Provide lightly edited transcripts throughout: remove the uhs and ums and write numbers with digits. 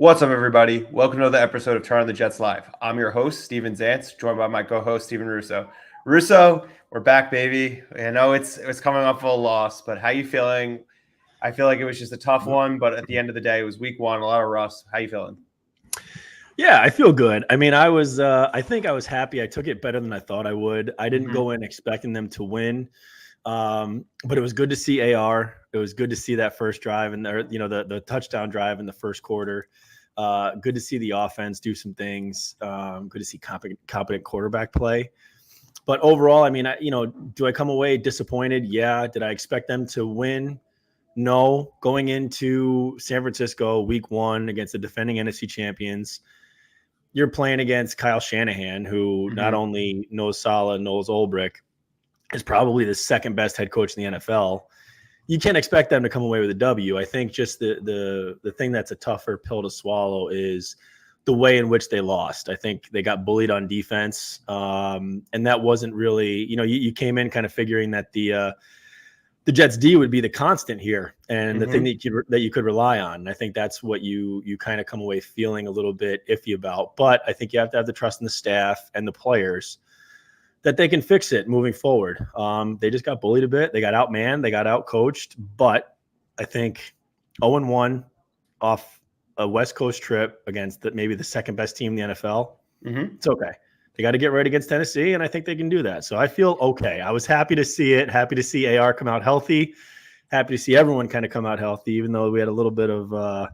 What's up, everybody? Welcome to another episode of Turn on the Jets Live. I'm your host, Steven Zantz, joined by my co-host, Steven Russo. Russo, we're back, baby. I know it's coming off of a loss, but how you feeling? I feel like it was just a tough one, but at the end of the day, it was week one, a lot of rust. How you feeling? Yeah, I feel good. I mean, I think I was happy. I took it better than I thought I would. I didn't go in expecting them to win. But it was good to see AR. It was good to see that first drive and the touchdown drive in the first quarter. Good to see the offense do some things. Good to see competent quarterback play. But overall, I mean, do I come away disappointed? Yeah. Did I expect them to win? No. Going into San Francisco week one against the defending NFC champions, you're playing against Kyle Shanahan, who not only knows Saleh, knows Ulbrich, is probably the second best head coach in the NFL. You can't expect them to come away with a W. I think just the thing that's a tougher pill to swallow is the way in which they lost. I think they got bullied on defense, and that wasn't really, you came in kind of figuring that the Jets D would be the constant here and the thing that you could rely on. And I think that's what you kind of come away feeling a little bit iffy about. But I think you have to have the trust in the staff and the players that they can fix it moving forward. They just got bullied a bit. They got outmanned. They got outcoached. But I think 0-1 off a West Coast trip against maybe the second best team in the NFL, it's okay. They got to get right against Tennessee, and I think they can do that. So I feel okay. I was happy to see it, happy to see AR come out healthy, happy to see everyone kind of come out healthy, even though we had a little bit of,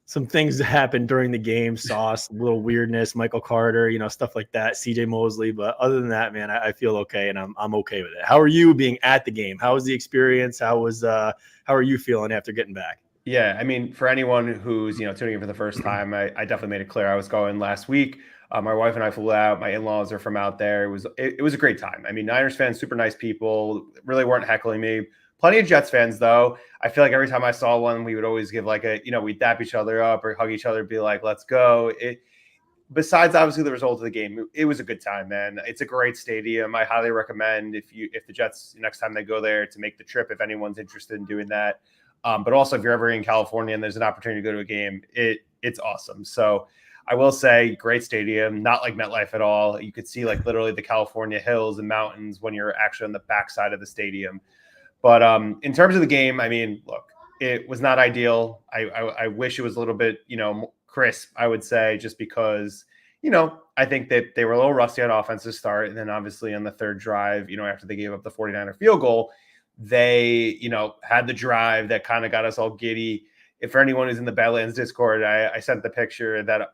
some things that happened during the game, Sauce, a little weirdness, Michael Carter, stuff like that, CJ Mosley. But other than that, man, I feel okay, and I'm okay with it. How are you being at the game? How was the experience? How are you feeling after getting back? Yeah, I mean, for anyone who's tuning in for the first time, I definitely made it clear I was going last week. My wife and I flew out. My in-laws are from out there. It was a great time. I mean, Niners fans, super nice people, really weren't heckling me. Plenty of Jets fans, though. I feel like every time I saw one, we would always give like we'd dap each other up or hug each other, be like, let's go. Besides obviously the result of the game, it was a good time, man. It's a great stadium. I highly recommend if the Jets, next time they go there, to make the trip if anyone's interested in doing that. But also if you're ever in California and there's an opportunity to go to a game, it's awesome. So I will say, great stadium, not like MetLife at all. You could see like literally the California hills and mountains when you're actually on the backside of the stadium. But in terms of the game, I mean, look, it was not ideal. I wish it was a little bit, crisp, I would say, just because, I think that they were a little rusty on offense to start. And then obviously on the third drive, after they gave up the 49er field goal, they, had the drive that kind of got us all giddy. If for anyone who's in the Badlands Discord, I sent the picture that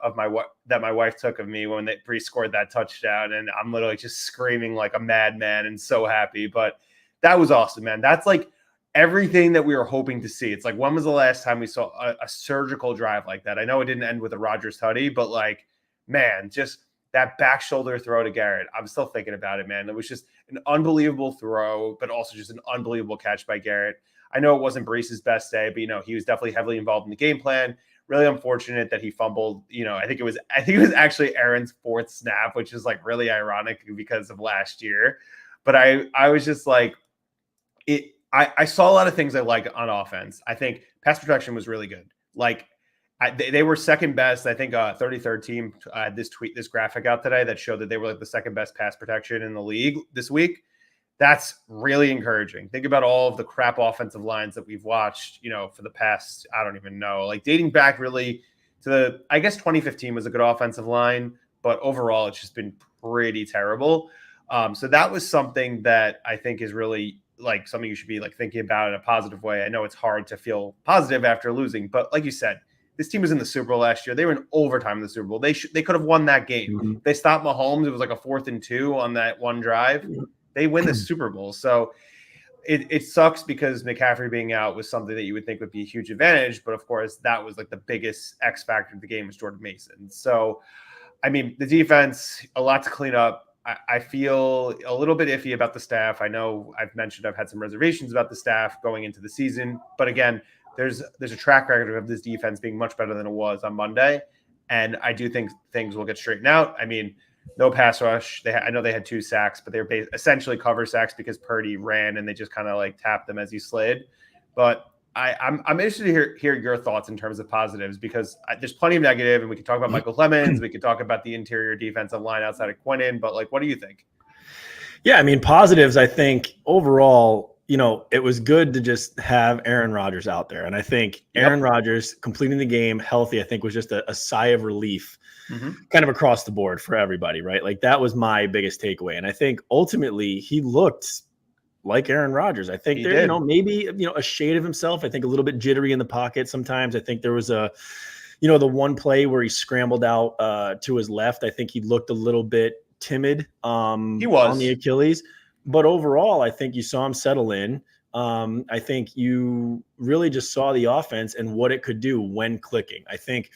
my wife took of me when they pre-scored that touchdown, and I'm literally just screaming like a madman and so happy. But that was awesome, man. That's like everything that we were hoping to see. It's like, when was the last time we saw a surgical drive like that? I know it didn't end with a Rodgers tutty, but like, man, just that back shoulder throw to Garrett. I'm still thinking about it, man. It was just an unbelievable throw, but also just an unbelievable catch by Garrett. I know it wasn't Breece's best day, but he was definitely heavily involved in the game plan. Really unfortunate that he fumbled. I think it was actually Aaron's fourth snap, which is like really ironic because of last year. But I was just like, I saw a lot of things I like on offense. I think pass protection was really good. Like they were second best. I think 33rd team had this graphic out today that showed that they were like the second best pass protection in the league this week. That's really encouraging. Think about all of the crap offensive lines that we've watched, for the past, I don't even know, like dating back really to I guess 2015 was a good offensive line, but overall it's just been pretty terrible. So that was something that I think is really like something you should be like thinking about in a positive way. I know it's hard to feel positive after losing, but like you said, this team was in the Super Bowl last year. They were in overtime in the Super Bowl. They could have won that game. They stopped Mahomes. It was like a 4th and 2 on that one drive. They win the Super Bowl. So it sucks because McCaffrey being out was something that you would think would be a huge advantage. But of course, that was like the biggest X factor of the game was Jordan Mason. So, I mean, the defense, a lot to clean up. I feel a little bit iffy about the staff. I know I've mentioned I've had some reservations about the staff going into the season. But again, there's a track record of this defense being much better than it was on Monday. And I do think things will get straightened out. I mean, no pass rush. I know they had 2 sacks, but they were essentially cover sacks because Purdy ran and they just kind of like tapped them as he slid. But I'm interested to hear your thoughts in terms of positives, because there's plenty of negative, and we can talk about Michael Clemens, we can talk about the interior defensive line outside of Quinnen, but like, what do you think? Yeah, I mean, positives, I think overall, it was good to just have Aaron Rodgers out there. And I think Aaron Rodgers completing the game healthy, I think was just a sigh of relief kind of across the board for everybody, right? Like that was my biggest takeaway. And I think ultimately he looked like Aaron Rodgers. I think maybe, a shade of himself. I think a little bit jittery in the pocket sometimes. I think there was the one play where he scrambled out to his left. I think he looked a little bit timid he was on the Achilles. But overall, I think you saw him settle in. I think you really just saw the offense and what it could do when clicking. I think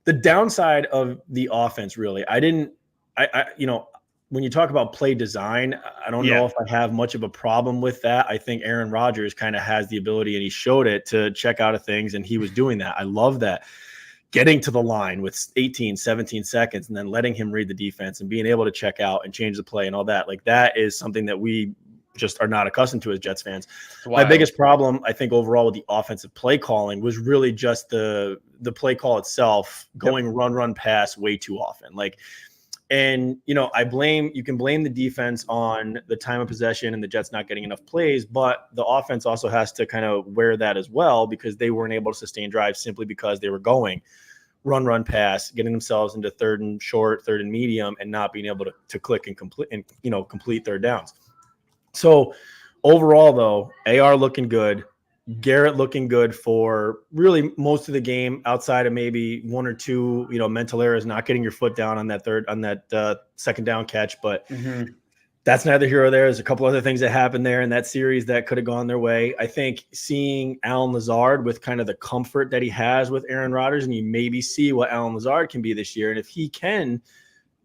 the downside of the offense, really, when you talk about play design, I don't know if I have much of a problem with that. I think Aaron Rodgers kind of has the ability, and he showed it, to check out of things, and he was doing that. I love that. Getting to the line with 18, 17 seconds and then letting him read the defense and being able to check out and change the play and all that. Like that is something that we just are not accustomed to as Jets fans. My biggest problem, I think, overall with the offensive play calling was really just the play call itself going run, pass way too often. And you can blame the defense on the time of possession and the Jets not getting enough plays, but the offense also has to kind of wear that as well, because they weren't able to sustain drives simply because they were going run, pass, getting themselves into third and short, third and medium, and not being able to click and complete third downs. So overall, though, AR looking good. Garrett looking good for really most of the game, outside of maybe one or two, mental errors, not getting your foot down on that second down catch. But that's neither here or there. There's a couple other things that happened there in that series that could have gone their way. I think seeing Alan Lazard with kind of the comfort that he has with Aaron Rodgers, and you maybe see what Alan Lazard can be this year. And if he can,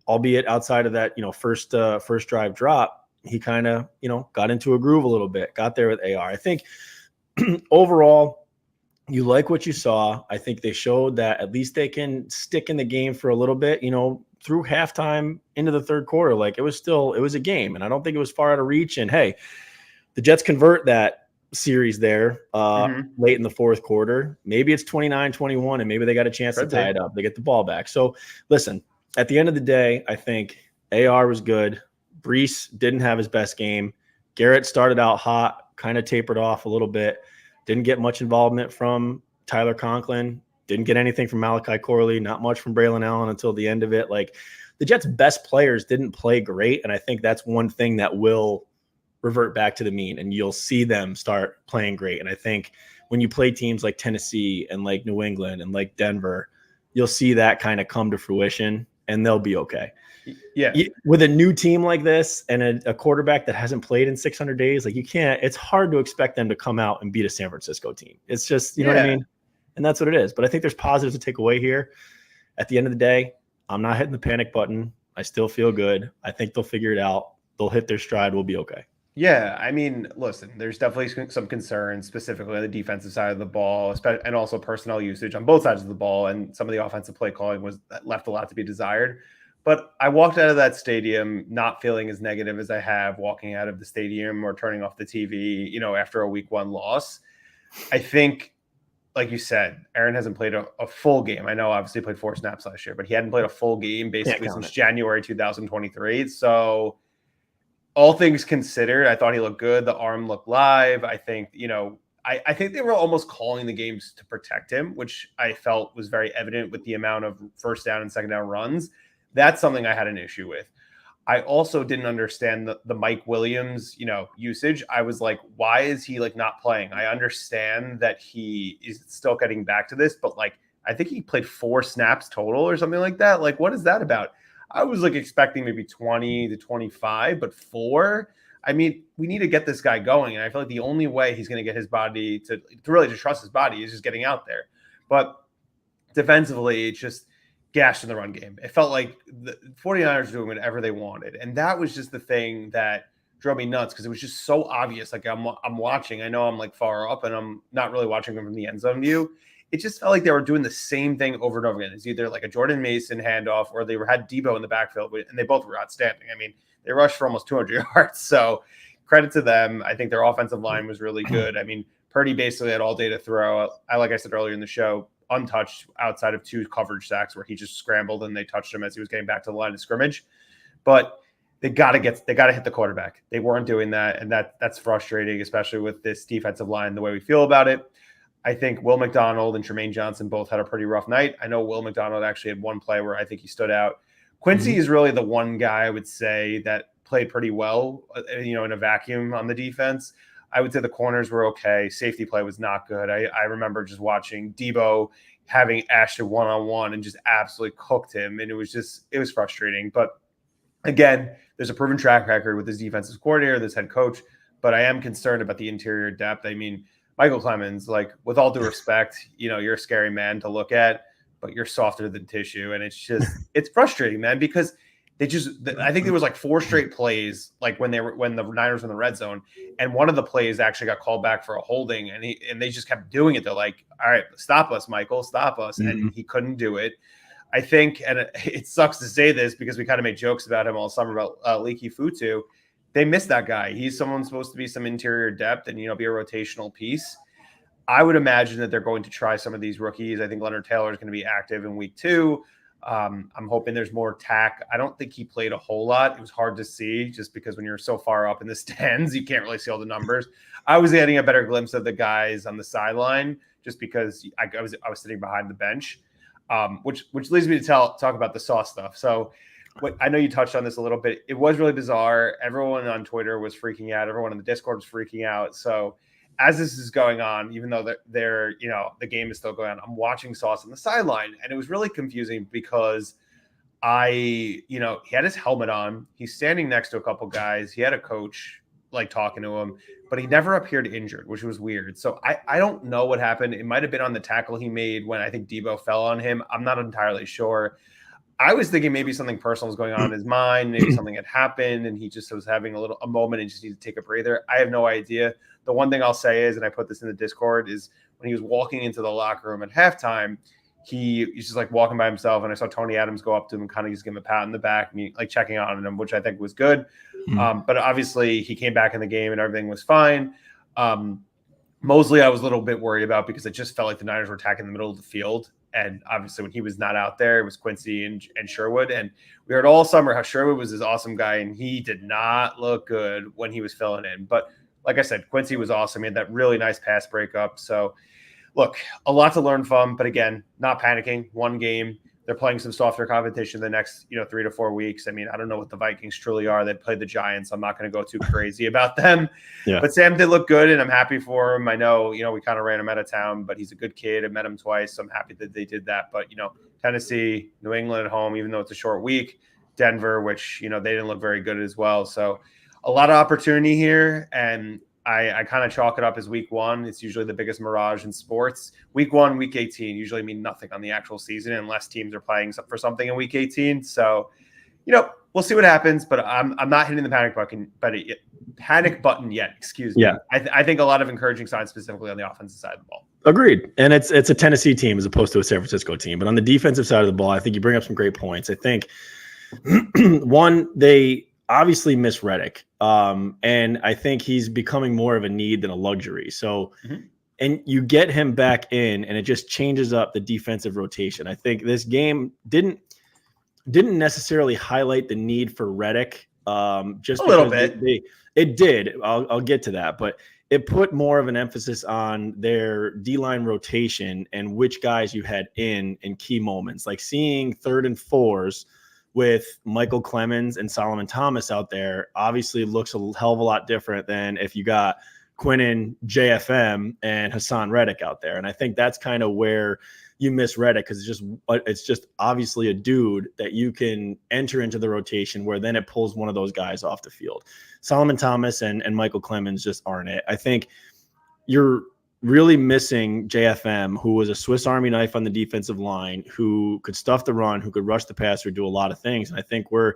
albeit outside of that, first drive drop, he kind of, got into a groove a little bit, got there with AR. I think overall, you like what you saw. I think they showed that at least they can stick in the game for a little bit, through halftime into the third quarter. Like it was a game, and I don't think it was far out of reach. And hey, the Jets convert that series there late in the fourth quarter. Maybe it's 29-21, and maybe they got a chance to tie it up. They get the ball back. So listen, at the end of the day, I think AR was good. Brees didn't have his best game. Garrett started out hot, kind of tapered off a little bit. Didn't get much involvement from Tyler Conklin. Didn't get anything from Malachi Corley. Not much from Braylon Allen until the end of it. Like the Jets' best players didn't play great, and I think that's one thing that will revert back to the mean, and you'll see them start playing great. And I think when you play teams like Tennessee and like New England and like Denver, you'll see that kind of come to fruition, and they'll be okay. Yeah. With a new team like this and a quarterback that hasn't played in 600 days, like it's hard to expect them to come out and beat a San Francisco team. It's just, you know what I mean? And that's what it is. But I think there's positives to take away here. At the end of the day, I'm not hitting the panic button. I still feel good. I think they'll figure it out. They'll hit their stride. We'll be okay. Yeah, I mean, listen, there's definitely some concerns, specifically on the defensive side of the ball, and also personnel usage on both sides of the ball, and some of the offensive play calling left a lot to be desired. But I walked out of that stadium not feeling as negative as I have walking out of the stadium or turning off the TV, after a week one loss. I think, like you said, Aaron hasn't played a full game. I know obviously he played 4 snaps last year, but he hadn't played a full game basically since January 2023. So all things considered, I thought he looked good. The arm looked live. I think, I think they were almost calling the games to protect him, which I felt was very evident with the amount of first down and second down runs. That's something I had an issue with. I also didn't understand the Mike Williams, usage. I was like, why is he not playing? I understand that he is still getting back to this, but I think he played 4 snaps total or something like that. What is that about? I was expecting maybe 20 to 25, but 4. I mean, we need to get this guy going. And I feel like the only way he's going to get his body to really just trust his body is just getting out there. But defensively, it's just gashed in the run game. It felt like the 49ers were doing whatever they wanted. And that was just the thing that drove me nuts, because it was just so obvious. I'm watching. I know I'm far up and I'm not really watching them from the end zone view. It just felt like they were doing the same thing over and over again. It's either a Jordan Mason handoff, or they had Debo in the backfield, and they both were outstanding. I mean, they rushed for almost 200 yards. So credit to them. I think their offensive line was really good. I mean, Purdy basically had all day to throw. Like I said earlier in the show, untouched outside of 2 coverage sacks where he just scrambled and they touched him as he was getting back to the line of scrimmage. But they got to hit the quarterback. They weren't doing that, and that's frustrating, especially with this defensive line, the way we feel about it. I think Will McDonald and Tremaine Johnson both had a pretty rough night. I know Will McDonald actually had one play where I think he stood out. Quincy is really the one guy I would say that played pretty well, in a vacuum on the defense. I would say the corners were okay. Safety play was not good. I remember just watching Debo having Ashton one-on-one and just absolutely cooked him, and it was frustrating. But again, there's a proven track record with this defensive coordinator, this head coach, but I am concerned about the interior depth. I mean, Michael Clemens, like, with all due respect, you're a scary man to look at, but you're softer than tissue. And it's frustrating, man, because I think there was like 4 straight plays, like when the Niners were in the red zone, and one of the plays actually got called back for a holding, and they just kept doing it. They're like, all right, stop us, Michael, stop us. And he couldn't do it. I think, and it sucks to say this because we kind of made jokes about him all summer about Leaky Futu. They missed that guy. He's someone supposed to be some interior depth and, be a rotational piece. I would imagine that they're going to try some of these rookies. I think Leonard Taylor is going to be active in week 2. I'm hoping there's more tack. I don't think he played a whole lot. It was hard to see just because when you're so far up in the stands, you can't really see all the numbers. I was getting a better glimpse of the guys on the sideline just because I was sitting behind the bench. Which leads me to talk about the Sauce stuff. So I know you touched on this a little bit. It was really bizarre. Everyone on Twitter was freaking out. Everyone in the Discord was freaking out. So as this is going on, even though the game is still going on, I'm watching Sauce on the sideline, and it was really confusing because he had his helmet on. He's standing next to a couple guys. He had a coach like talking to him, but he never appeared injured, which was weird. So I don't know what happened. It might have been on the tackle he made when I think Debo fell on him. I'm not entirely sure. I was thinking maybe something personal was going on in his mind. Maybe something had happened and he just was having a moment and just needed to take a breather. I have no idea. The one thing I'll say is, and I put this in the Discord, is when he was walking into the locker room at halftime, he's just like walking by himself, and I saw Tony Adams go up to him and kind of just give him a pat on the back, like checking on him, which I think was good. But obviously he came back in the game and everything was fine. Mosley, I was a little bit worried about because it just felt like the Niners were attacking the middle of the field. And obviously when he was not out there, it was Quincy and Sherwood. And we heard all summer how Sherwood was this awesome guy, and he did not look good when he was filling in. But like I said, Quincy was awesome. He had that really nice pass breakup. So look, a lot to learn from, but again, not panicking. One game. They're playing some softer competition the next, 3 to 4 weeks. I mean, I don't know what the Vikings truly are. They played the Giants. I'm not going to go too crazy about them. Yeah. But Sam did look good, and I'm happy for him. I know, we kind of ran him out of town, but he's a good kid. I met him twice, so I'm happy that they did that. But, Tennessee, New England at home, even though it's a short week, Denver, which, they didn't look very good as well. So a lot of opportunity here, and I kind of chalk it up as week 1. It's usually the biggest mirage in sports. Week 1, week 18 usually mean nothing on the actual season unless teams are playing for something in week 18. So, we'll see what happens, but I'm not hitting the panic button yet. Excuse me. Yeah. I think a lot of encouraging signs specifically on the offensive side of the ball. Agreed. And it's a Tennessee team as opposed to a San Francisco team. But on the defensive side of the ball, I think you bring up some great points. I think one, they obviously miss Reddick. And I think he's becoming more of a need than a luxury. So, and you get him back in, and it just changes up the defensive rotation. I think this game didn't necessarily highlight the need for Reddick. Just a little bit. It did. I'll get to that, but it put more of an emphasis on their D-line rotation and which guys you had in key moments, like seeing 3rd and 4s with Michael Clemens and Solomon Thomas out there obviously looks a hell of a lot different than if you got Quinnen, JFM, and Hassan Reddick out there. And I think that's kind of where you miss Reddick, because it's just obviously a dude that you can enter into the rotation where then it pulls one of those guys off the field. Solomon Thomas and Michael Clemens just aren't it. I think you're really missing JFM, who was a Swiss Army knife on the defensive line, who could stuff the run, who could rush the passer, do a lot of things. And I think we're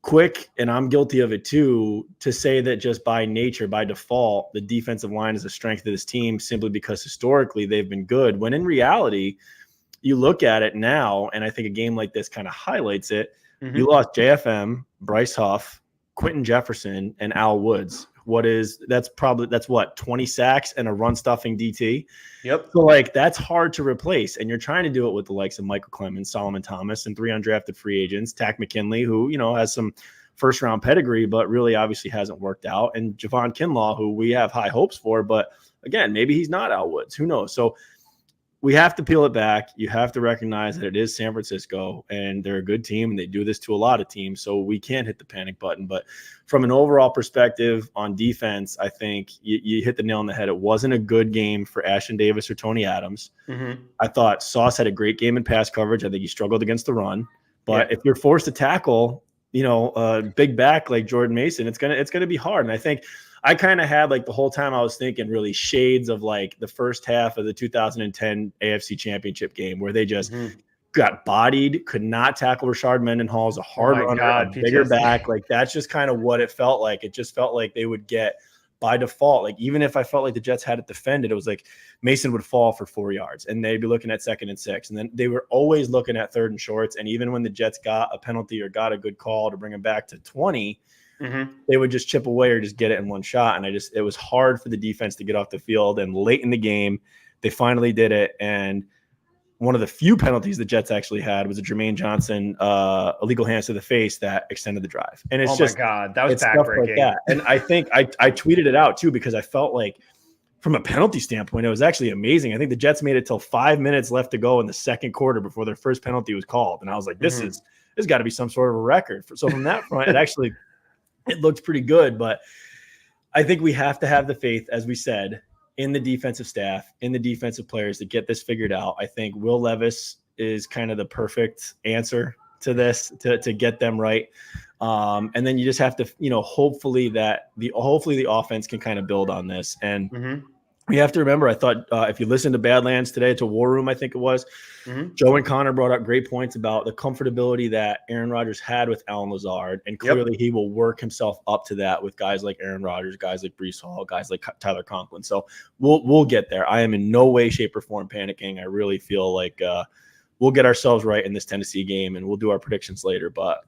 quick, and I'm guilty of it too, to say that just by nature, by default, the defensive line is a strength of this team simply because historically they've been good. When in reality, you look at it now, and I think a game like this kind of highlights it. You lost JFM, Bryce Huff, Quentin Jefferson, and Al Woods, that's what, 20 sacks and a run stuffing DT. Yep. So like that's hard to replace. And you're trying to do it with the likes of Michael Clemens, Solomon Thomas, and 3 undrafted free agents, Tack McKinley, who, has some first round pedigree, but really obviously hasn't worked out. And Javon Kinlaw, who we have high hopes for, but again, maybe he's not Al Woods. Who knows? So we have to peel it back. You have to recognize that it is San Francisco and they're a good team and they do this to a lot of teams. So we can't hit the panic button. But from an overall perspective on defense, I think you hit the nail on the head. It wasn't a good game for Ashton Davis or Tony Adams. Mm-hmm. I thought Sauce had a great game in pass coverage. I think he struggled against the run. But if you're forced to tackle, a big back like Jordan Mason, it's gonna be hard. And I think I kind of had like the whole time I was thinking really shades of like the first half of the 2010 AFC Championship game where they just got bodied, could not tackle Rashard Mendenhall's a hard runner, a bigger back. Like that's just kind of what it felt like. It just felt like they would get by default. Like even if I felt like the Jets had it defended, it was like Mason would fall for 4 yards and they'd be looking at 2nd and 6. And then they were always looking at 3rd and shorts. And even when the Jets got a penalty or got a good call to bring them back to 20, they would just chip away or just get it in one shot. And it was hard for the defense to get off the field. And late in the game, they finally did it. And one of the few penalties the Jets actually had was a Jermaine Johnson illegal hands to the face that extended the drive. And it's my God, that was backbreaking. Like that. And I think I tweeted it out too, because I felt like from a penalty standpoint, it was actually amazing. I think the Jets made it till 5 minutes left to go in the second quarter before their first penalty was called. And I was like, this has got to be some sort of a record. So from that front, it looked pretty good, but I think we have to have the faith, as we said, in the defensive staff, in the defensive players to get this figured out. I think Will Levis is kind of the perfect answer to this, to get them right. And then you just have to, hopefully the offense can kind of build on this. And we have to remember, I thought if you listen to Badlands today, to War Room, I think it was, Joe and Connor brought up great points about the comfortability that Aaron Rodgers had with Alan Lazard. And clearly he will work himself up to that with guys like Aaron Rodgers, guys like Breece Hall, guys like Tyler Conklin. So we'll get there. I am in no way, shape, or form panicking. I really feel like we'll get ourselves right in this Tennessee game, and we'll do our predictions later. But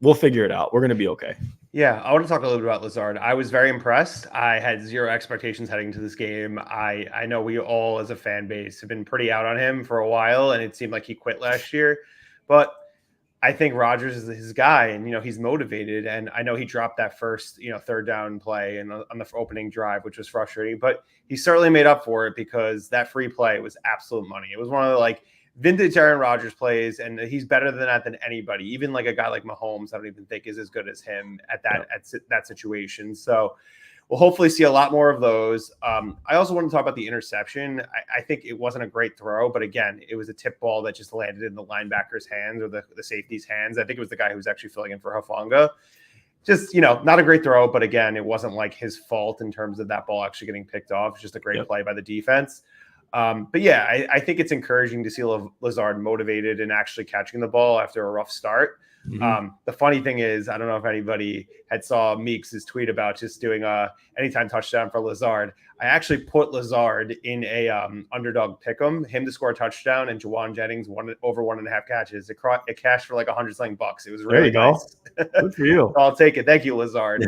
we'll figure it out. We're going to be okay. Yeah, I want to talk a little bit about Lazard. I was very impressed. I had zero expectations heading into this game. I know we all as a fan base have been pretty out on him for a while, and it seemed like he quit last year. But I think Rodgers is his guy, and, he's motivated. And I know he dropped that first, 3rd down play and on the opening drive, which was frustrating. But he certainly made up for it because that free play was absolute money. It was one of the, vintage Aaron Rodgers plays, and he's better than that than anybody. Even like a guy like Mahomes, I don't even think is as good as him at that situation. So we'll hopefully see a lot more of those. I also want to talk about the interception. I think it wasn't a great throw, but again, it was a tip ball that just landed in the linebacker's hands or the safety's hands. I think it was the guy who was actually filling in for Hufanga. Just, not a great throw, but again, it wasn't like his fault in terms of that ball actually getting picked off. It's just a great play by the defense. But yeah, I think it's encouraging to see Lazard motivated and actually catching the ball after a rough start. The funny thing is, I don't know if anybody had saw Meeks' tweet about just doing a anytime touchdown for Lazard. I actually put Lazard in a underdog pick'em, him to score a touchdown, and Juwan Jennings over 1.5 catches. It cashed for like $100 bucks. It was really nice. Good for you. I'll take it. Thank you, Lazard.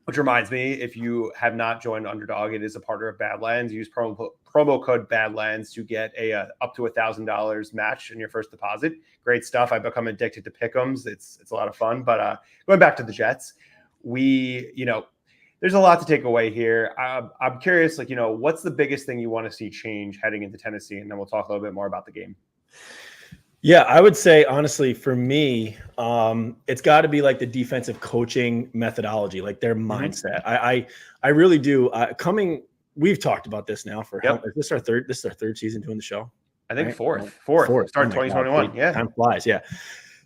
Which reminds me, if you have not joined Underdog, it is a partner of Badlands. Use promo code Badlands to get a up to $1,000 match in your first deposit. Great stuff. I've become addicted to pick'ems. It's a lot of fun. But going back to the Jets, there's a lot to take away here. I'm curious, what's the biggest thing you want to see change heading into Tennessee? And then we'll talk a little bit more about the game. Yeah, I would say, honestly, for me, it's got to be like the defensive coaching methodology, like their mindset. I really do. We've talked about this now for is this our third season doing the show? I think right? fourth. Started 2021. God, yeah. Time flies. Yeah.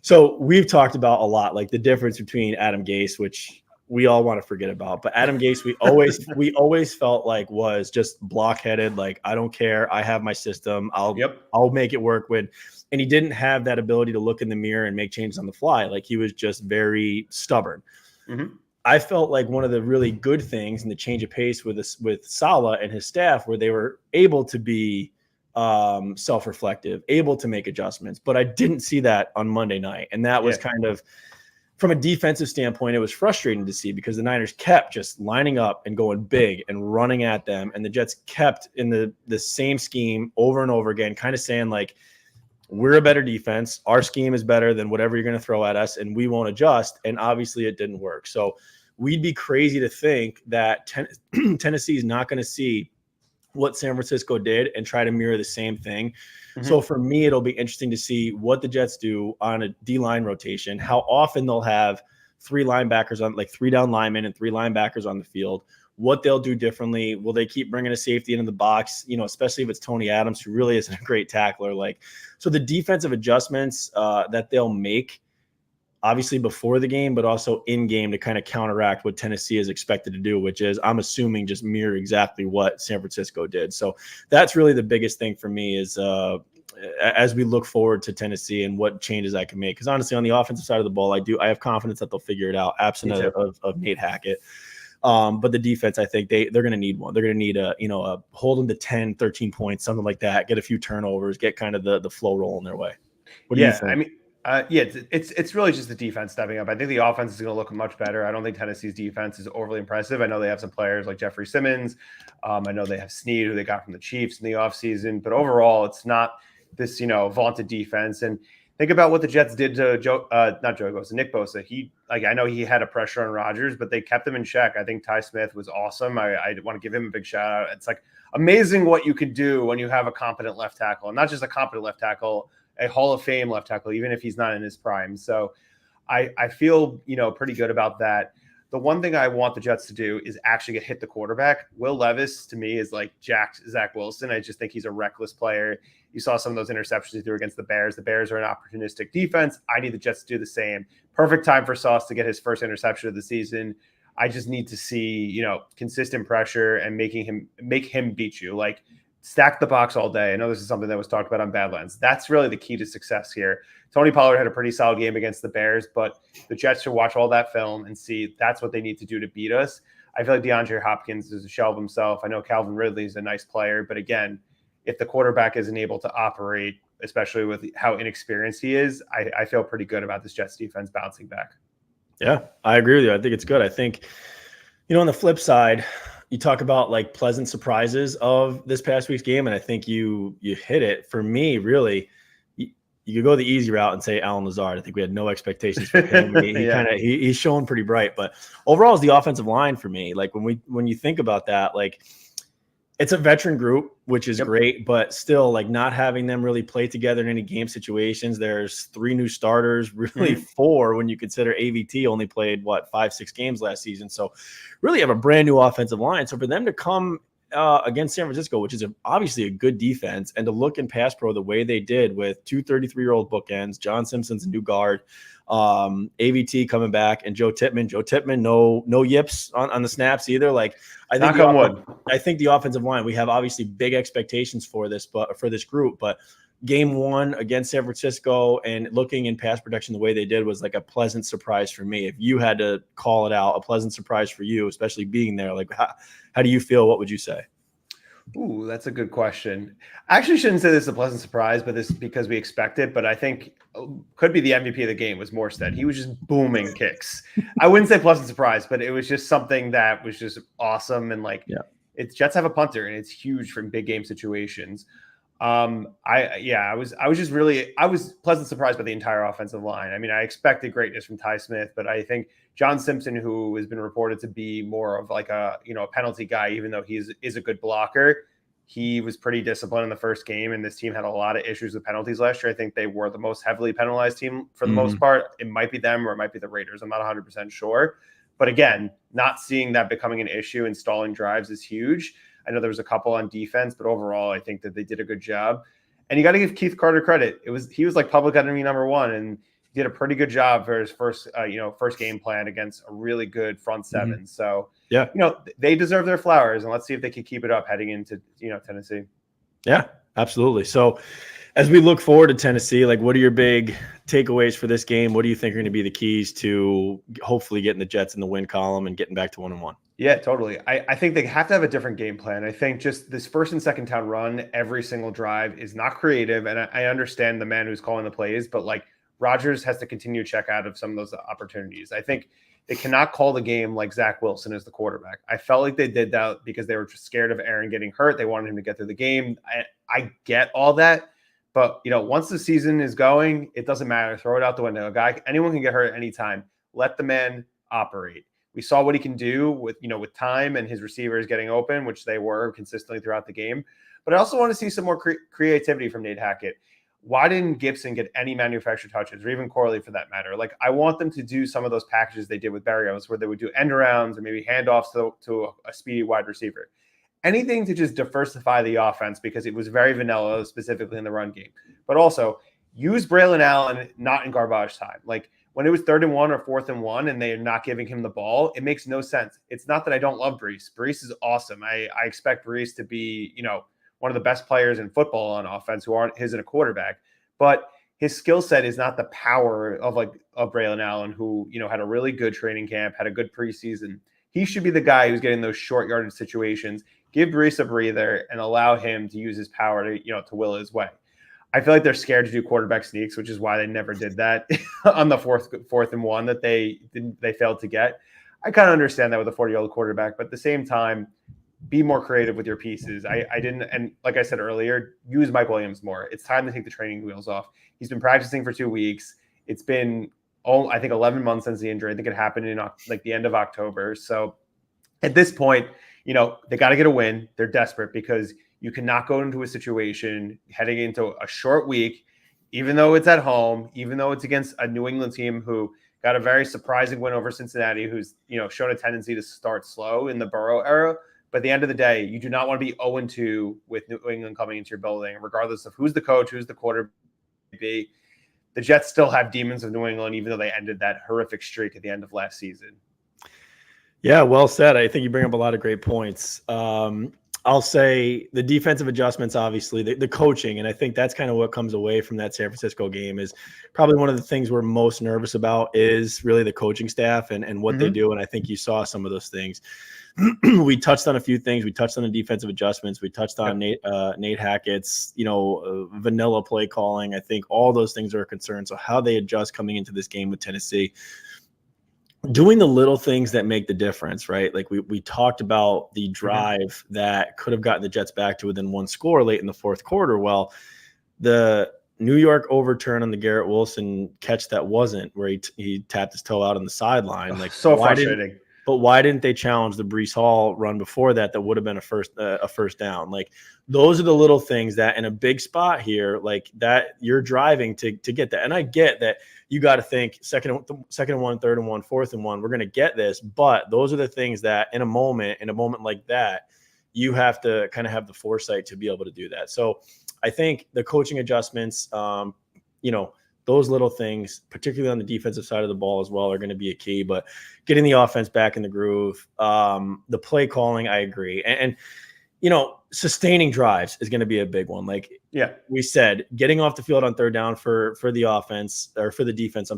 So we've talked about a lot, like the difference between Adam Gase, which we all want to forget about, but Adam Gase, we always felt like was just blockheaded. Like, I don't care. I have my system. I'll make it work with. And he didn't have that ability to look in the mirror and make changes on the fly. Like, he was just very stubborn. I felt like one of the really good things in the change of pace with Saleh and his staff, where they were able to be self-reflective, able to make adjustments. But I didn't see that on Monday night. And that was kind of from a defensive standpoint, it was frustrating to see because the Niners kept just lining up and going big and running at them. And the Jets kept in the same scheme over and over again, kind of saying like, we're a better defense. Our scheme is better than whatever you're going to throw at us, and we won't adjust. And obviously it didn't work. So we'd be crazy to think that Tennessee is not going to see what San Francisco did and try to mirror the same thing. Mm-hmm. So for me, it'll be interesting to see what the Jets do on a D-line rotation, how often they'll have three linebackers on, like three down linemen and three linebackers on the field, what they'll do differently. Will they keep bringing a safety into the box, especially if it's Tony Adams, who really isn't a great tackler. So the defensive adjustments that they'll make, obviously before the game, but also in game to kind of counteract what Tennessee is expected to do, which is, I'm assuming, just mirror exactly what San Francisco did. So that's really the biggest thing for me is as we look forward to Tennessee and what changes I can make. Because honestly, on the offensive side of the ball, I have confidence that they'll figure it out, absent of Nate Hackett. But the defense, I think they're going to need one. They're going to need a hold them to 10, 13 points, something like that, get a few turnovers, get kind of the flow rolling their way. What do you think? I mean, it's really just the defense stepping up. I think the offense is going to look much better. I don't think Tennessee's defense is overly impressive. I know they have some players like Jeffrey Simmons. I know they have Snead, who they got from the Chiefs in the offseason. But overall, it's not this, vaunted defense. And think about what the Jets did to Nick Bosa. I know he had a pressure on Rodgers, but they kept him in check. I think Ty Smith was awesome. I want to give him a big shout out. It's like amazing what you can do when you have a competent left tackle, and not just a competent left tackle, a Hall of Fame left tackle, even if he's not in his prime. So I feel, pretty good about that. The one thing I want the Jets to do is actually hit the quarterback. Will Levis, to me, is like Zach Wilson. I just think he's a reckless player. You saw some of those interceptions he threw against the Bears. The Bears are an opportunistic defense. I need the Jets to do the same. Perfect time for Sauce to get his first interception of the season. I just need to see, consistent pressure and make him beat you. Like, stack the box all day. I know this is something that was talked about on Badlands. That's really the key to success here. Tony Pollard had a pretty solid game against the Bears, but the Jets should watch all that film and see that's what they need to do to beat us. I feel like DeAndre Hopkins is a shell of himself. I know Calvin Ridley is a nice player, but again, if the quarterback isn't able to operate, especially with how inexperienced he is, I feel pretty good about this Jets defense bouncing back. Yeah, I agree with you. I think it's good. I think, on the flip side, you talk about like pleasant surprises of this past week's game, and I think you hit it. For me, really, you could go the easy route and say Alan Lazard. I think we had no expectations for him. He's showing pretty bright, but overall, is the offensive line for me. Like when you think about that, like it's a veteran group, which is great, but still, like not having them really play together in any game situations. There's 3 new starters, really 4 when you consider AVT only played 5-6 games last season. So really have a brand new offensive line. So for them to come against San Francisco, which is obviously a good defense, and to look in pass pro the way they did with 2 33-year-old bookends, John Simpson's a new guard, AVT coming back, and Joe Tippmann, no yips on the snaps either. Like I think the offensive line, we have obviously big expectations for this group, but game 1 against San Francisco and looking in pass protection the way they did was like a pleasant surprise for me. If you had to call it out, a pleasant surprise for you, especially being there, like how do you feel? What would you say? Ooh, that's a good question. I actually shouldn't say this is a pleasant surprise, but this is because we expect it. But I think could be the MVP of the game was Morstead. He was just booming kicks. I wouldn't say pleasant surprise, but it was just something that was just awesome. And it's Jets have a punter, and it's huge for big game situations. I was pleasantly surprised by the entire offensive line. I mean, I expected greatness from Ty Smith, but I think John Simpson, who has been reported to be more of like a penalty guy, even though he is a good blocker, he was pretty disciplined in the first game, and this team had a lot of issues with penalties last year. I think they were the most heavily penalized team for the most part. It might be them or it might be the Raiders. I'm not 100% sure. But again, not seeing that becoming an issue and stalling drives is huge. I know there was a couple on defense, but overall, I think that they did a good job. And you got to give Keith Carter credit. He was like public enemy number 1, and did a pretty good job for his first game plan against a really good front 7. So they deserve their flowers, and let's see if they can keep it up heading into Tennessee. Yeah, absolutely. So as we look forward to Tennessee, like what are your big takeaways for this game? What do you think are going to be the keys to hopefully getting the Jets in the win column and getting back to 1-1? Yeah, totally. I think they have to have a different game plan. I think just this first and second down run every single drive is not creative. And I understand the man who's calling the plays, but like Rodgers has to continue to check out of some of those opportunities. I think they cannot call the game like Zach Wilson as the quarterback. I felt like they did that because they were just scared of Aaron getting hurt. They wanted him to get through the game. I get all that. But, once the season is going, it doesn't matter. Throw it out the window. Anyone can get hurt at any time. Let the man operate. We saw what he can do with time and his receivers getting open, which they were consistently throughout the game. But I also want to see some more creativity from Nate Hackett. Why didn't Gibson get any manufactured touches, or even Corley for that matter? Like, I want them to do some of those packages they did with Berrios, where they would do end arounds or maybe handoffs to a speedy wide receiver. Anything to just diversify the offense, because it was very vanilla, specifically in the run game. But also use Braylon Allen not in garbage time. Like, when it was 3rd and 1 or 4th and 1 and they're not giving him the ball, it makes no sense. It's not that I don't love Breece. Breece is awesome. I expect Breece to be, one of the best players in football on offense who isn't a quarterback. But his skill set is not the power of Braylon Allen, who, had a really good training camp, had a good preseason. He should be the guy who's getting those short yardage situations. Give Breece a breather and allow him to use his power to will his way. I feel like they're scared to do quarterback sneaks, which is why they never did that on the 4th and 1 that they failed to get. I kind of understand that with a 40-year-old quarterback, but at the same time, be more creative with your pieces. I didn't, and like I said earlier, use Mike Williams more. It's time to take the training wheels off. He's been practicing for 2 weeks. It's been, I think 11 months since the injury. I think it happened in the end of October. So at this point, they got to get a win. They're desperate because you cannot go into a situation heading into a short week, even though it's at home, even though it's against a New England team who got a very surprising win over Cincinnati, who's, shown a tendency to start slow in the Burrow era. But at the end of the day, you do not want to be 0-2 with New England coming into your building, regardless of who's the coach, who's the quarterback. The Jets still have demons of New England, even though they ended that horrific streak at the end of last season. Yeah, well said. I think you bring up a lot of great points. I'll say the defensive adjustments, obviously, the coaching, and I think that's kind of what comes away from that San Francisco game is probably one of the things we're most nervous about is really the coaching staff and what they do. And I think you saw some of those things. We touched on a few things. We touched on the defensive adjustments. We touched on Nate Hackett's, vanilla play calling. I think all those things are a concern. So how they adjust coming into this game with Tennessee. Doing the little things that make the difference, right? Like we talked about the drive that could have gotten the Jets back to within 1 score late in the 4th quarter. Well, the New York overturn on the Garrett Wilson catch that wasn't, where he tapped his toe out on the sideline. Like, so frustrating. But why didn't they challenge the Breece Hall run before that would have been a first down? Like, those are the little things that in a big spot here, like that you're driving to get that. And I get that you got to think second and 1, 3rd and 1, 4th and 1, we're going to get this. But those are the things that in a moment like that, you have to kind of have the foresight to be able to do that. So I think the coaching adjustments, those little things, particularly on the defensive side of the ball as well, are going to be a key. But getting the offense back in the groove, the play calling, I agree. And sustaining drives is going to be a big one. Like we said, getting off the field on 3rd down for the offense or for the defense,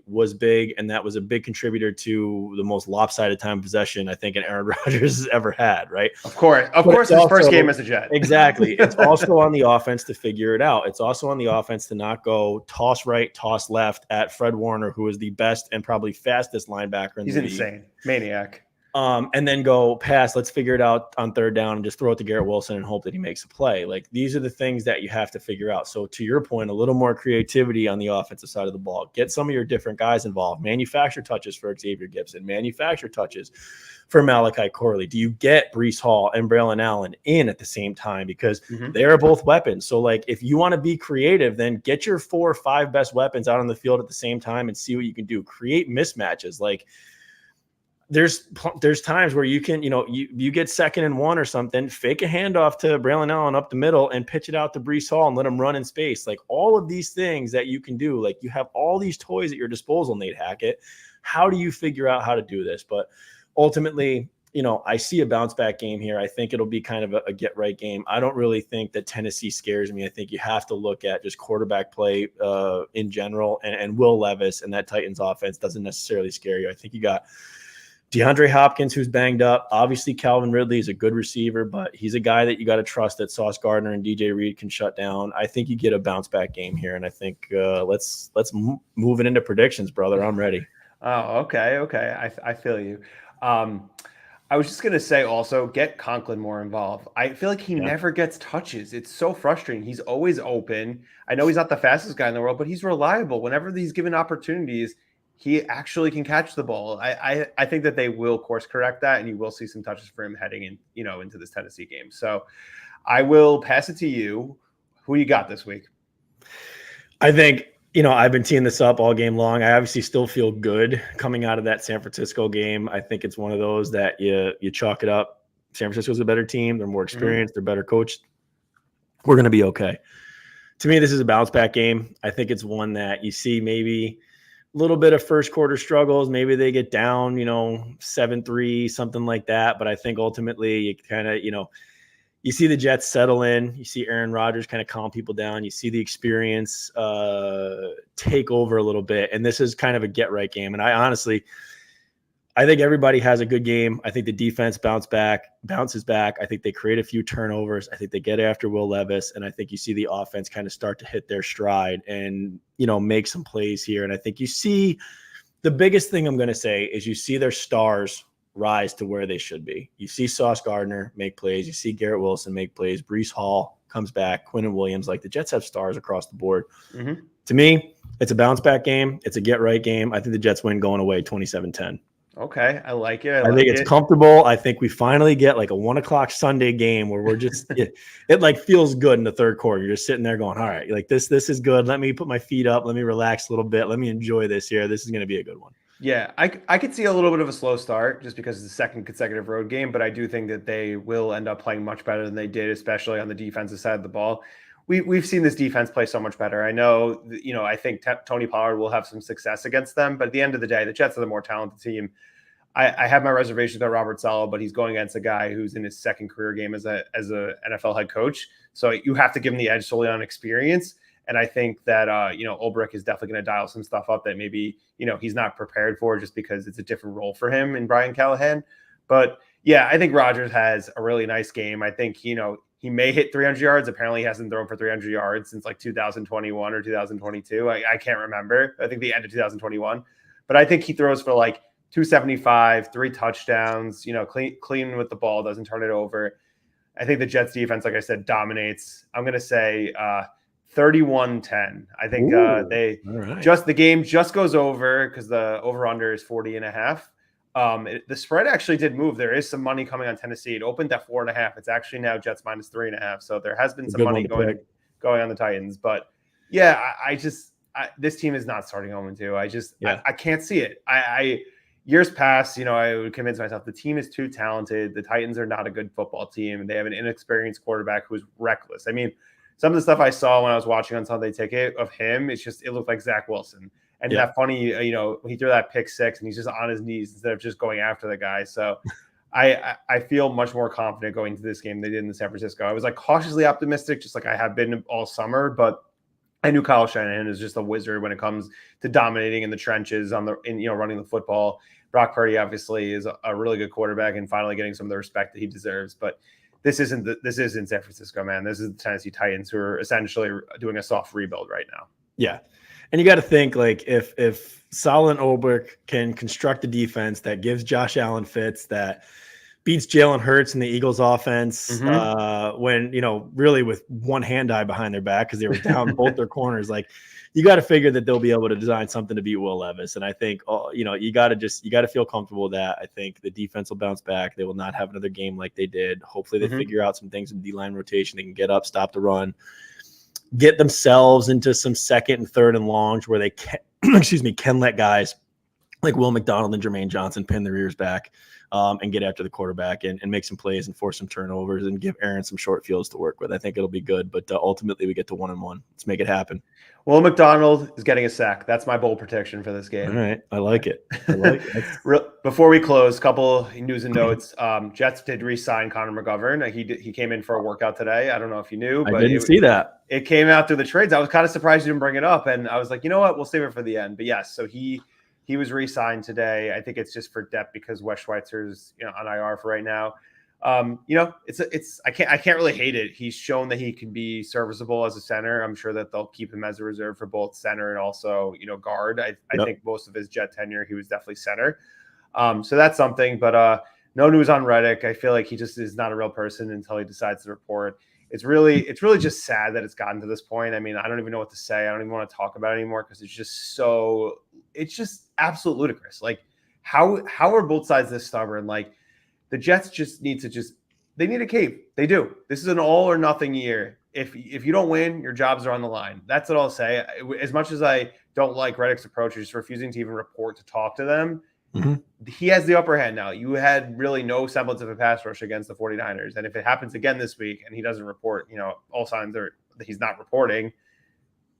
was big. And that was a big contributor to the most lopsided time of possession I think Aaron Rodgers has ever had, right? Of course, his first game as a Jet. Exactly. It's also on the offense to figure it out. It's also on the offense to not go toss right, toss left at Fred Warner, who is the best and probably fastest linebacker in the league. He's insane. Maniac. And then go pass. Let's figure it out on 3rd down and just throw it to Garrett Wilson and hope that he makes a play. Like, these are the things that you have to figure out. So to your point, a little more creativity on the offensive side of the ball. Get some of your different guys involved. Manufacture touches for Xavier Gibson. Manufacture touches for Malachi Corley. Do you get Breece Hall and Braylon Allen in at the same time? Because they are both weapons. So, like, if you want to be creative, then get your 4 or 5 best weapons out on the field at the same time and see what you can do. Create mismatches. Like, there's times where you can, you get 2nd and 1 or something, fake a handoff to Braylon Allen up the middle and pitch it out to Breece Hall and let him run in space. Like, all of these things that you can do, like, you have all these toys at your disposal, Nate Hackett. How do you figure out how to do this? But ultimately, I see a bounce back game here. I think it'll be kind of a get right game. I don't really think that Tennessee scares me. I think you have to look at just quarterback play in general, and Will Levis and that Titans offense doesn't necessarily scare you. I think you got DeAndre Hopkins, who's banged up. Obviously, Calvin Ridley is a good receiver, but he's a guy that you got to trust that Sauce Gardner and DJ Reed can shut down. I think you get a bounce back game here, and I think let's move it into predictions, brother. I'm ready. Oh, okay. I feel you. I was just gonna say also get Conklin more involved. I feel like he never gets touches. It's so frustrating. He's always open. I know he's not the fastest guy in the world, but he's reliable. Whenever he's given opportunities, he actually can catch the ball. I think that they will course correct that, and you will see some touches for him heading in, into this Tennessee game. So I will pass it to you. Who you got this week? I think, I've been teeing this up all game long. I obviously still feel good coming out of that San Francisco game. I think it's one of those that you chalk it up. San Francisco's a better team. They're more experienced. They're better coached. We're going to be okay. To me, this is a bounce back game. I think it's one that you see maybe a little bit of first quarter struggles. Maybe they get down, 7-3, something like that. But I think ultimately you kind of, you see the Jets settle in. You see Aaron Rodgers kind of calm people down. You see the experience take over a little bit. And this is kind of a get-right game. And I think everybody has a good game. I think the defense bounces back. I think they create a few turnovers. I think they get after Will Levis. And I think you see the offense kind of start to hit their stride and, make some plays here. And I think you see the biggest thing I'm going to say is you see their stars rise to where they should be. You see Sauce Gardner make plays. You see Garrett Wilson make plays. Breece Hall comes back. Quinnen Williams. Like the Jets have stars across the board. Mm-hmm. To me, it's a bounce back game. It's a get right game. I think the Jets win going away 27-10. Okay. I like it. I think it's comfortable. I think we finally get like a 1:00 Sunday game where we're just, it like feels good in the third quarter. You're just sitting there going, all right, like this is good. Let me put my feet up. Let me relax a little bit. Let me enjoy this here. This is going to be a good one. Yeah, I could see a little bit of a slow start just because it's the second consecutive road game, but I do think that they will end up playing much better than they did, especially on the defensive side of the ball. We've seen this defense play so much better. I know, I think Tony Pollard will have some success against them, but at the end of the day, the Jets are the more talented team. I have my reservations about Robert Saleh, but he's going against a guy who's in his second career game as a NFL head coach. So you have to give him the edge solely on experience. And I think that, Ulbrich is definitely going to dial some stuff up that maybe, he's not prepared for just because it's a different role for him in Brian Callahan. But yeah, I think Rodgers has a really nice game. I think, he may hit 300 yards. Apparently he hasn't thrown for 300 yards since like 2021 or 2022. I can't remember. I think the end of 2021. But I think he throws for like 275, 3 touchdowns, clean with the ball, doesn't turn it over. I think the Jets defense, like I said, dominates. I'm going to say 31-10. I think the game just goes over because the over-under is 40.5. The spread actually did move. There is some money coming on Tennessee. It opened at 4.5. It's actually now Jets minus 3.5. So there has been some money going on the Titans. But yeah, this team is not starting 0-2. I can't see it. Years past, I would convince myself the team is too talented. The Titans are not a good football team. They have an inexperienced quarterback who's reckless. I mean, some of the stuff I saw when I was watching on Sunday Ticket of him, it looked like Zach Wilson. And that funny, when he threw that pick 6 and he's just on his knees instead of just going after the guy. So I feel much more confident going to this game than they did in San Francisco. I was like cautiously optimistic, just like I have been all summer, but I knew Kyle Shanahan is just a wizard when it comes to dominating in the trenches running the football. Brock Purdy obviously is a really good quarterback and finally getting some of the respect that he deserves. But this isn't San Francisco, man. This is the Tennessee Titans who are essentially doing a soft rebuild right now. Yeah. And you got to think like if Saleh and Ulbrich can construct a defense that gives Josh Allen fits, that beats Jalen Hurts and the Eagles offense when, really with one hand tied behind their back because they were down both their corners. Like you got to figure that they'll be able to design something to beat Will Levis. And I think, you got to feel comfortable with that. I think the defense will bounce back. They will not have another game like they did. Hopefully they figure out some things in D-line rotation. They can get up, stop the run, get themselves into some second and third and longs where they can let guys like Will McDonald and Jermaine Johnson pin their ears back and get after the quarterback and make some plays and force some turnovers and give Aaron some short fields to work with. I think it'll be good, but ultimately we get to 1-1. Let's make it happen. Will McDonald is getting a sack. That's my bold prediction for this game. All right. I like it. Before we close, couple news and notes. Jets did re-sign Connor McGovern. He came in for a workout today. I don't know if you knew, but I didn't see that. It came out through the trades. I was kind of surprised you didn't bring it up. And I was like, you know what? We'll save it for the end. But yes, so he He was re-signed today. I think it's just for depth because Wes Schweitzer's on IR for right now. I can't really hate it. He's shown that he can be serviceable as a center. I'm sure that they'll keep him as a reserve for both center and also guard. I think most of his Jet tenure he was definitely center. So that's something. But no news on Reddick. I feel like he just is not a real person until he decides to report. It's really just sad that it's gotten to this point. I mean, I don't even know what to say. I don't even want to talk about it anymore because it's just absolute ludicrous. Like how are both sides this stubborn? Like the Jets just need they need a cave. They do. This is an all or nothing year. If you don't win, your jobs are on the line. That's what I'll say. As much as I don't like Reddick's approach, just refusing to even report to talk to them, he has the upper hand now. You had really no semblance of a pass rush against the 49ers. And if it happens again this week and he doesn't report, all signs are that he's not reporting,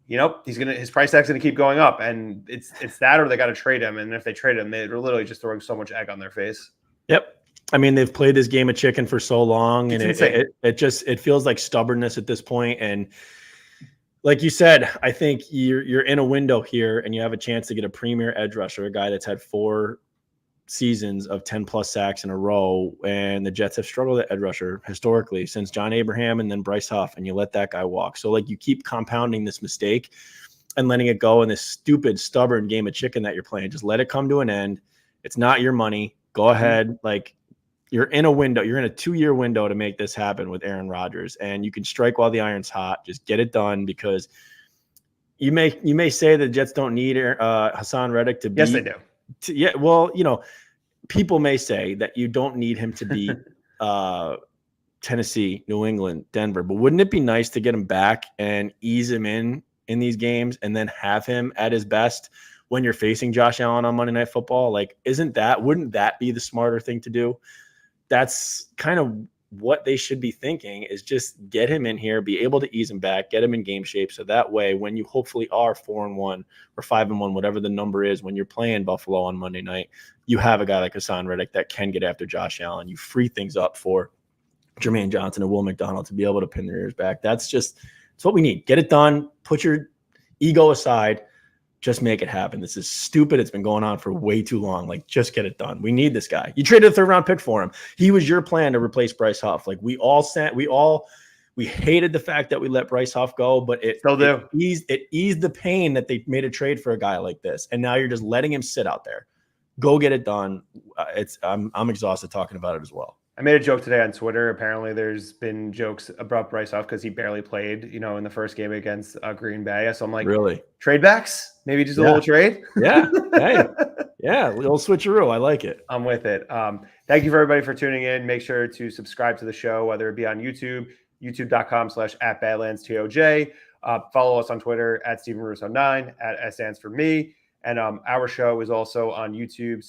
his price tag's going to keep going up. And it's that or they got to trade him. And if they trade him, they're literally just throwing so much egg on their face. Yep. I mean, they've played this game of chicken for so long, and it feels like stubbornness at this point. And like you said, I think you're in a window here, and you have a chance to get a premier edge rusher, a guy that's had 4 seasons of 10+ sacks in a row. And the Jets have struggled at edge rusher historically since John Abraham and then Bryce Huff, and you let that guy walk. So like you keep compounding this mistake and letting it go in this stupid, stubborn game of chicken that you're playing. Just let it come to an end. It's not your money. Go ahead. Like, you're in a window. You're in a 2-year window to make this happen with Aaron Rodgers, and you can strike while the iron's hot. Just get it done because you may say the Jets don't need Hassan Reddick to be. Yes, they do. Well, people may say that you don't need him to be Tennessee, New England, Denver, but wouldn't it be nice to get him back and ease him in these games and then have him at his best when you're facing Josh Allen on Monday Night Football? Like, wouldn't that be the smarter thing to do? That's kind of what they should be thinking, is just get him in here, be able to ease him back, get him in game shape. So that way, when you hopefully are 4-1 or 5-1, whatever the number is, when you're playing Buffalo on Monday night, you have a guy like Hassan Reddick that can get after Josh Allen. You free things up for Jermaine Johnson and Will McDonald to be able to pin their ears back. It's what we need. Get it done. Put your ego aside. Just make it happen. This is stupid. It's been going on for way too long. Like, just get it done. We need this guy. You traded a 3rd-round pick for him. He was your plan to replace Bryce Huff. Like, we hated the fact that we let Bryce Huff go, but it eased the pain that they made a trade for a guy like this. And now you're just letting him sit out there. Go get it done. I'm exhausted talking about it as well. I made a joke today on Twitter. Apparently, there's been jokes about Bryce Huff because he barely played, in the first game against Green Bay. So I'm like, really? Trade backs? Maybe just a little trade? Yeah. Hey. Yeah. Little switcheroo. I like it. I'm with it. Thank you for everybody for tuning in. Make sure to subscribe to the show, whether it be on YouTube, youtube.com/@BadlandsTOJ. Follow us on Twitter @StephenRusso9, @S stands for me. And our show is also on YouTube,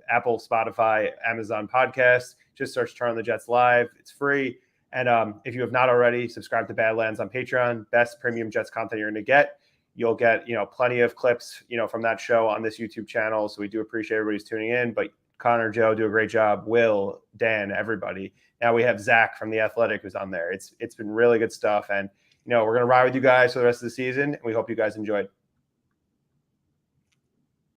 Apple, Spotify, Amazon Podcast. Just search Turn on the Jets Live. It's free. And if you have not already, subscribe to Badlands on Patreon. Best premium Jets content you're going to get. You'll get, plenty of clips, from that show on this YouTube channel. So we do appreciate everybody's tuning in. But Connor, Joe do a great job. Will, Dan, everybody. Now we have Zach from The Athletic who's on there. It's been really good stuff. And, we're going to ride with you guys for the rest of the season. And we hope you guys enjoyed.